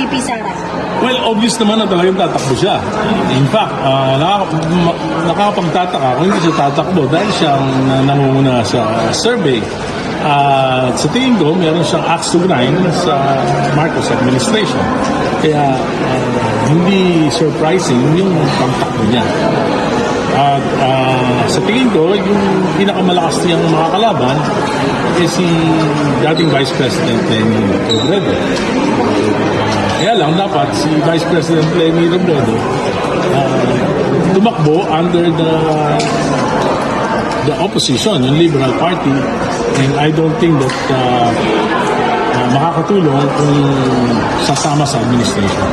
VP Sara? Well, obvious naman na talagang tatakbo siya. In fact, nakakapagtataka kung hindi siya tatakbo dahil siyang nangunguna sa survey. Sa tingin ko, meron siyang axe to grind sa Marcos administration. Kaya hindi surprising yung pagtakbo niya. At sa tingin ko, yung pinakamalakas niyang makakalaban is si dating Vice President Lenny Robredo. Kaya lang, dapat si Vice President Lenny Robredo tumakbo under the opposition, yung Liberal Party, and I don't think that makakatulong kung sasama sa administration.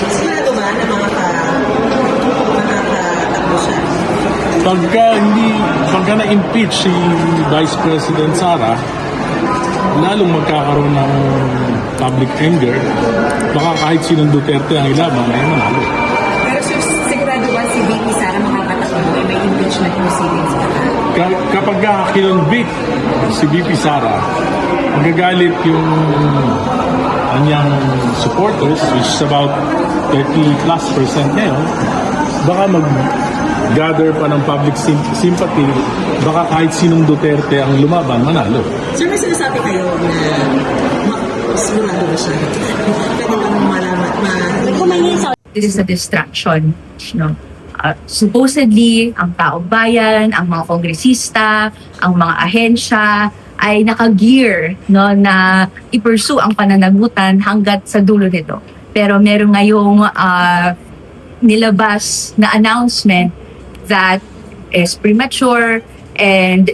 Sigurado ba na makakatakbo siya? Pagka na-impeach si Vice President Sara, lalong magkakaroon ng public anger, baka kahit sinong Duterte ang ilaban ay manalo. Pero sigurado ba si VP Sara makakatakbo? May impeachment proceedings pa na? Kapag kinonvict si VP Sara, magagalit yung kanyang supporters, which is about 30+% ngayon, baka mag-gather pa ng public sympathy, baka kahit sinong Duterte ang lumaban, manalo. Sir, may sinasabi kayo na sigurado ba siya? Pwede lang malaman. This is a distraction, no? Supposedly, ang taong bayan, ang mga kongresista, ang mga ahensya ay naka-gear, no, na i-pursue ang pananagutan hanggat sa dulo nito. Pero meron ngayong nilabas na announcement that is premature and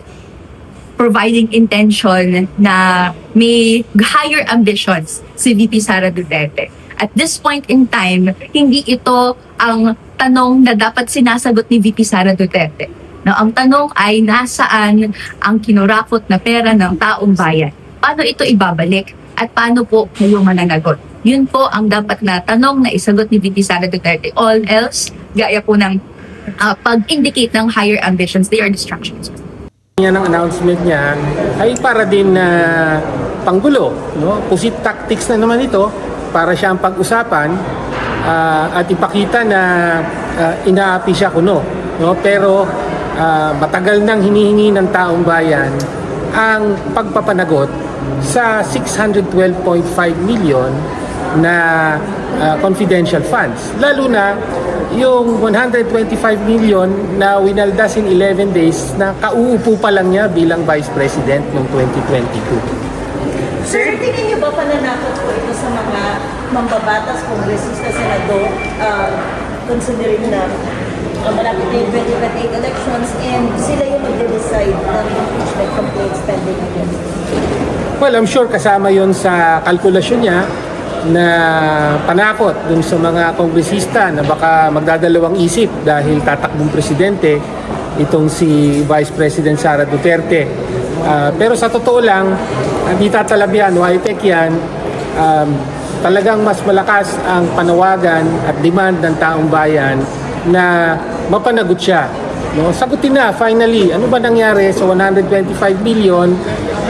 providing intention na may higher ambitions si VP Sara Duterte. At this point in time, hindi ito ang tanong na dapat sinasagot ni VP Sara Duterte. No, ang tanong ay nasaan ang kinurakot na pera ng taong bayan? Paano ito ibabalik? At paano po kayo mananagot? Yun po ang dapat na tanong na isagot ni VP Sara Duterte. All else, gaya po ng pag-indicate ng higher ambitions, they are distractions. Yan ang announcement niya ay para din na panggulo, no? Pusit tactics na naman ito para siyang pag-usapan at ipakita na inaapi siya kuno, no? Pero matagal nang hinihingi ng taong bayan ang pagpapanagot sa 612.5 million na confidential funds. Lalo na yung 125 million na winaldas in 11 days na kauupo pa lang niya bilang Vice President noong 2022. Sir, tingin niyo ba pananakot po ito sa mga mambabatas, kongresista, senador, considering na malapit na yung 2028 elections and sila yung mag-decide ng impeachment complaints pending against? Well, I'm sure kasama yon sa kalkulasyon niya na panakot dun sa mga kongresista na baka magdadalawang isip dahil tatakbong presidente itong si Vice President Sara Duterte. Pero sa totoo lang, hindi tatalab yan, high-tech yan, talagang mas malakas ang panawagan at demand ng taong bayan na mapanagot siya. No? Sagutin na, finally, ano ba nangyari sa 125 million?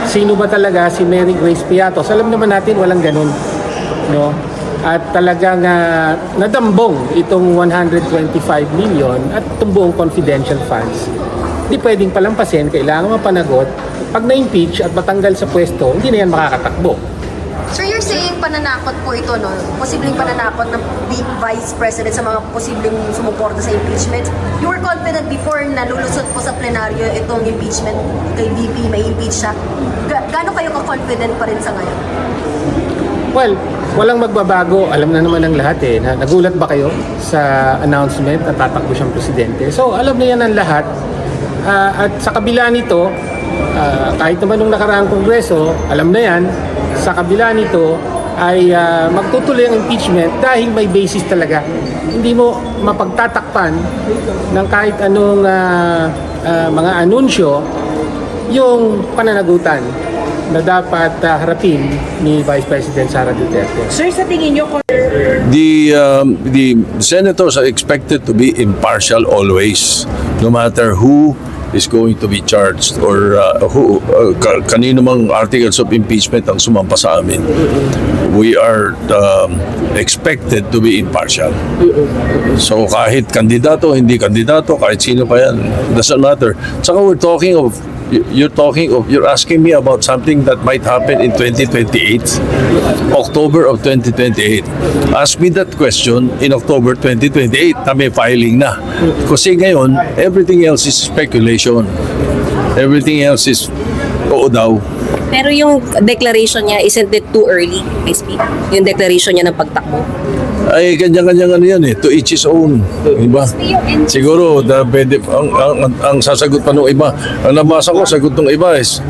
Sino ba talaga si Mary Grace Piatos? Alam naman natin, walang ganun. No? At talagang nadambong itong 125 million at itong buong confidential funds. Hindi pwedeng palampasin, kailangan mapanagot. Pag na-impeach at matanggal sa pwesto, hindi na yan makakatakbo. Sir, you're saying pananakot po ito, no? Posibleng pananakot ng Vice President sa mga posibleng sumuporta sa impeachment. You were confident before na lulusot po sa plenaryo itong impeachment kay VP, may impeach siya. Gaano kayo ka-confident pa rin sa ngayon? Well, walang magbabago. Alam na naman ng lahat eh. Nagulat ba kayo sa announcement na tatakbo siyang presidente? So, alam na yan ang lahat. At sa kabila nito, kahit naman nung nakaraang kongreso, alam na yan, sa kabila nito ay magtutuloy ang impeachment dahil may basis talaga. Hindi mo mapagtatakpan ng kahit anong mga anunsyo yung pananagutan na dapat harapin ni Vice President Sara Duterte. Sir, sa tingin niyo, The senators are expected to be impartial always, no matter who is going to be charged or kanino mang articles of impeachment ang sumampa sa amin. We are expected to be impartial. So kahit kandidato, hindi kandidato, kahit sino pa yan, doesn't matter. Saka you're asking me about something that might happen in 2028, October of 2028. Ask me that question in October 2028 na may filing na. Kasi ngayon, everything else is speculation. Everything else is oo daw. Pero yung declaration niya, isn't it too early, SP? Yung declaration niya ng pagtakbo? Ay, kanya-kanya ano yan eh. To each his own. Diba? Siguro, ang sasagot pa nung iba, ang nabasa ko, sagot nung iba is,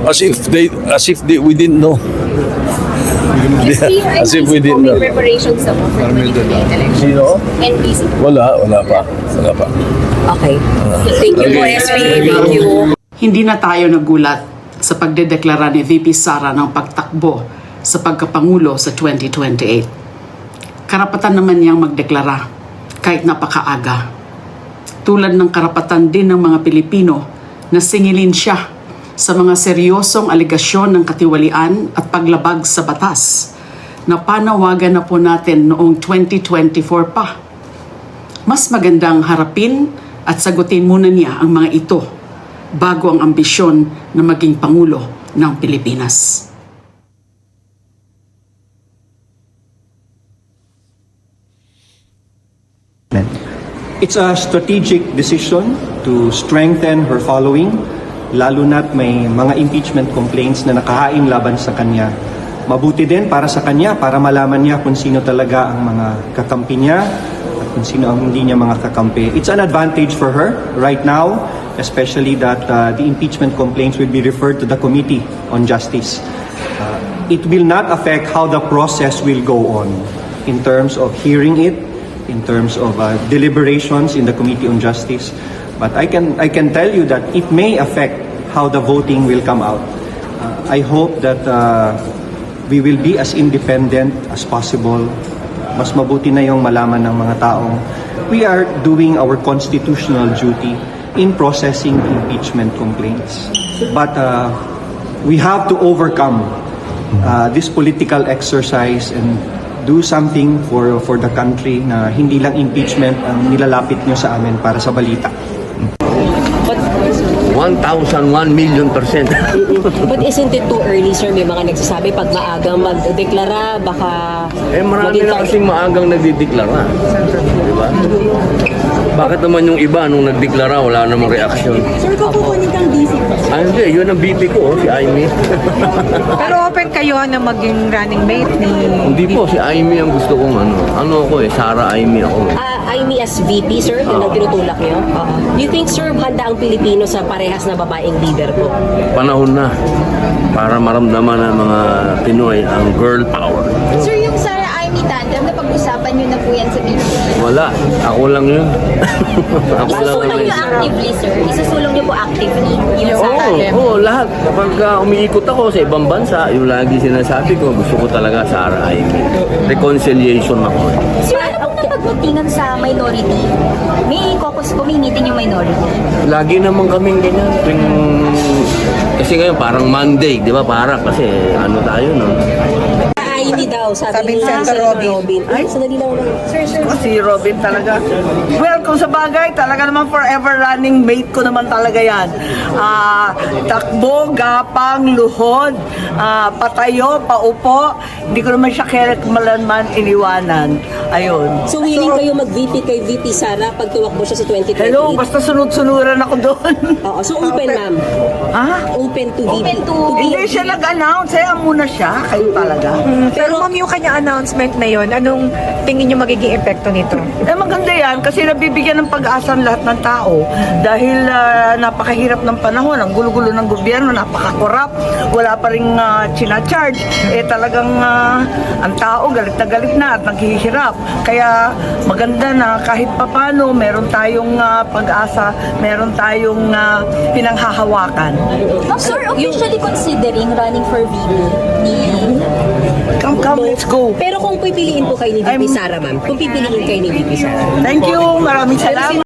as if we didn't know. As if we didn't know. Preparations sa for 2028 election. Sino? NBC. Wala pa. Okay. Thank you po, SP. Thank you. Hindi na tayo nagulat sa pagdedeklara ni VP Sara ng pagtakbo sa pagkapangulo sa 2028. Karapatan naman niyang magdeklara kahit napakaaga. Tulad ng karapatan din ng mga Pilipino na singilin siya sa mga seryosong aligasyon ng katiwalian at paglabag sa batas na panawagan na po natin noong 2024 pa. Mas magandang harapin at sagutin muna niya ang mga ito bago ang ambisyon na maging Pangulo ng Pilipinas. It's a strategic decision to strengthen her following, lalo na't may mga impeachment complaints na nakahain laban sa kanya. Mabuti din para sa kanya, para malaman niya kung sino talaga ang mga kakampi niya at kung sino ang hindi niya mga kakampi. It's an advantage for her right now, especially that the impeachment complaints will be referred to the Committee on Justice. It will not affect how the process will go on in terms of hearing it, in terms of deliberations in the Committee on Justice. But I can tell you that it may affect how the voting will come out. I hope that we will be as independent as possible. Mas mabuti na yung malaman ng mga taong we are doing our constitutional duty in processing impeachment complaints. But we have to overcome this political exercise and do something for the country na hindi lang impeachment ang nilalapit nyo sa amin para sa balita. 1,001,000,000%. But isn't it too early, sir? May mga nagsasabi pag maagang magdeklara, baka... Marami na kasing maagang nagdideklara. Diba? Bakit naman yung iba nung nagdeklara wala namang reaksyon? Sir, kukunin kang DC president. Hindi, yun ang BP ko, si Aimee. Pero open kayo na maging running mate ni... Hindi po, si Aimee ang gusto kong ano ako Sara Aimee ako. Aimee as VP, sir, yun ang tinutulak niyo? Do you think, sir, handa ang Pilipino sa parehas na babaeng leader po? Panahon na para maramdaman ng mga Pinoy ang girl power. Sir, yung Sara Aimee tandem, napag-usapan niyo na po yan sa BPP. Wala, ako lang yun. Isusulong niyo actively, sir? Isusulong niyo po actively yung sa tandem? Oo, lahat. Kapag umiikot ako sa ibang bansa, yung lagi sinasabi ko, gusto ko talaga Sara Aimee. Reconciliation ako. Sir, ano pong napagbutingan sa minority? May caucus po, may meeting yung minority. Lagi naman kaming ganyan. Kasi ngayon parang Monday, di ba? Kasi ano tayo, no? Aimee daw, sabi ni Senator Robin. Ay, sandali lang. Sir. Si Robin talaga. Well, kung sa bagay, talaga naman forever running mate ko naman talaga yan. Takbo, gapang, luhod, patayo, paupo. Hindi ko naman siya kailanman iniwanan. Ayun. So, willing kayo mag-VP kay VP Sara pag tumakbo siya sa 2028? Hello, basta sunod-sunuran ako doon. Oo, so open, ma'am. Open to VP. Hindi siya nag-announce. Kaya muna siya. Kayo talaga. Pero ma'am, yung kanya announcement na yon, anong tingin niyo magiging epekto nito? Maganda yan kasi nabibigyan ng pag-asa ang lahat ng tao dahil napakahirap ng panahon, ang gulo-gulo ng gobyerno, napaka-corrupt, wala pa rin charge talagang ang tao galit na at naghihirap. Kaya maganda na kahit papano meron tayong pag-asa, meron tayong pinanghahawakan. Sir, officially considering running for VP ni... Come, let's go. Pero kung pipiliin po kayo ni VP Sara, ma'am, kung pipiliin kayo ni VP Sara. Thank you, maraming salamat.